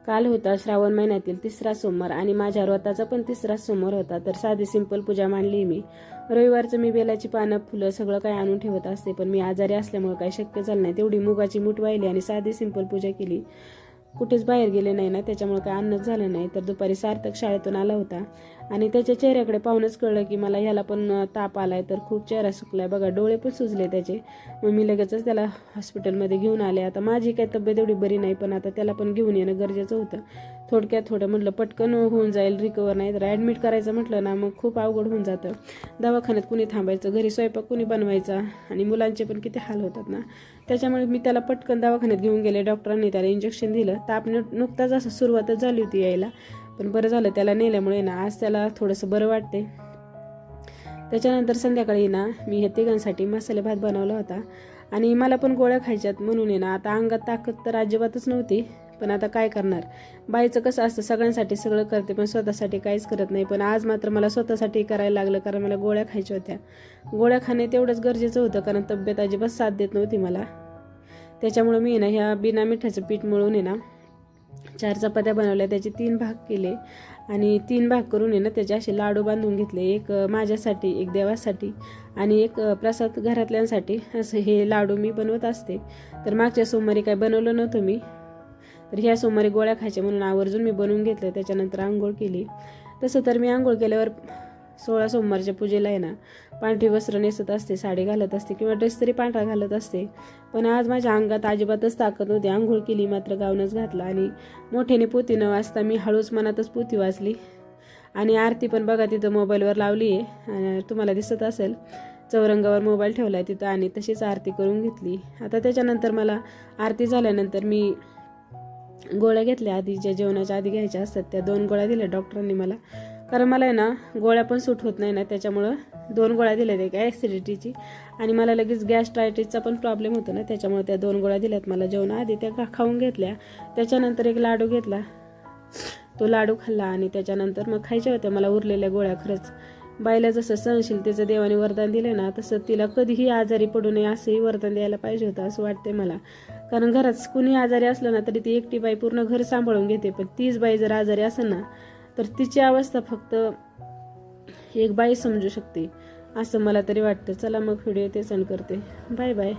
काल होता श्रावण महिन्यातील 3रा सोमवार आणि माझ्या व्रताचा पण 3रा सोमवार होता. तर साधी सिंपल पूजा मांडली मी. रविवारचं मी बेलाची पानं फुलं सगळं काही आणून ठेवत असते, पण मी आजारी असल्यामुळे काही शक्य झालं नाही. तेवढी मुगाची मूठ वाहिली आणि साधी सिंपल पूजा केली. कुठेच बाहेर गेले नाही ना, त्याच्यामुळे काही अन्नच झालं नाही. तर दुपारी सार्थक शाळेतून आला होता आणि त्याच्या चेहऱ्याकडे पाहूनच कळलं की मला ह्याला पण ताप आलाय. तर खूप चेहरा सुकलाय बघा, डोळे पण सुजले त्याचे. मग मी लगेचच त्याला हॉस्पिटलमध्ये घेऊन आले. आता माझी काही तब्येत एवढी बरी नाही, पण आता त्याला पण घेऊन येणं गरजेचं होतं. थोडक्यात थोडं म्हटलं पटकन होऊन जाईल रिकवर, नाही तर ॲडमिट करायचं म्हटलं ना मग खूप अवघड होऊन जातं. दवाखान्यात कुणी थांबायचं, घरी स्वयंपाक कुणी बनवायचा आणि मुलांचे पण किती हाल होतात ना. त्याच्यामुळे मी त्याला पटकन दवाखान्यात घेऊन गेले. डॉक्टरांनी त्याला इंजेक्शन दिलं. ताप नुकताच असं सुरुवातच झाली होती यायला, पण बरं झालं त्याला नेल्यामुळे ना आज त्याला थोडंसं बरं वाटते. त्याच्यानंतर संध्याकाळी ना मी हे तिघांसाठी मसाले भात बनवला होता आणि मला पण गोळ्या खायच्यात म्हणून आहे ना आता अंगात ताकद तर अजिबातच नव्हती. पण आता काय करणार, बाईचं कसं असतं सगळ्यांसाठी सगळं करते पण स्वतःसाठी काहीच करत नाही. पण आज मात्र मला स्वतःसाठी करायला लागलं, कारण मला गोळ्या खायच्या होत्या. गोळ्या खाणे तेवढंच गरजेचं होतं, कारण तब्येत अजिबात साथ देत नव्हती मला. त्याच्यामुळे मी ना ह्या बिना मिठाचं पीठ मळून आहे ना 4 चपात्या बनवल्या, त्याचे 3 भाग केले आणि 3 भाग करून आहे ना त्याचे असे लाडू बांधून घेतले. एक माझ्यासाठी, एक देवासाठी आणि एक प्रसाद घरातल्यांसाठी. असं हे लाडू मी बनवत असते. तर मागच्या सोमवारी काय बनवलं नव्हतं मी, तर ह्या सोमवारी गोळ्या खायच्या म्हणून आवर्जून मी बनवून घेतलं. त्याच्यानंतर आंघोळ केली. तसं तर मी आंघोळ केल्यावर 16 सोमवारच्या पूजेला आहे ना पांढरी वस्त्र नेसत असते, साडी घालत असते किंवा ड्रेस तरी पांढरा घालत असते. पण आज माझ्या अंगात अजिबातच ताकद नव्हती. आंघोळ केली मात्र गाऊनच घातला आणि मोठ्याने पोथी न वाचता मी हळूच मनातच पोथी वाचली. आणि आरती पण बघा तिथं मोबाईलवर लावली आहे, तुम्हाला दिसत असेल. चौरंगावर मोबाईल ठेवला आहे तिथं आणि तशीच आरती करून घेतली. आता त्याच्यानंतर मला आरती झाल्यानंतर मी गोळ्या घेतल्या. आधी ज्या जेवणाच्या आधी घ्यायच्या असतात त्या 2 गोळ्या दिल्या डॉक्टरांनी मला, कारण मला आहे ना गोळ्या पण सूट होत नाही ना, त्याच्यामुळं 2 गोळ्या दिल्यात. एक ॲसिडिटीची आणि मला लगेच गॅस्ट्रायटिसचा पण प्रॉब्लेम होतो ना, त्याच्यामुळे त्या 2 गोळ्या दिल्यात मला जेवणाआधी. त्या खाऊन घेतल्या. त्याच्यानंतर एक लाडू घेतला, तो लाडू खाल्ला आणि त्याच्यानंतर मग खायच्या होत्या मला उरलेल्या गोळ्या. खरंच बाईला जसं सहनशीलतेचं देवाने वरदान दिलं ना, तसं तिला कधीही आजारी पडू नये असंही वरदान द्यायला पाहिजे होतं असं वाटते मला. कारण घरात कुणी आजारी असलं ना तरी ती एकटी बाई पूर्ण घर सांभाळून घेते, पण तीच बाई जर आजारी असेल ना तर तिची अवस्था फक्त एक बाई समजू शकते असं मला तरी वाटतं. चला मग व्हिडिओ ते सेंड करते. Bye bye.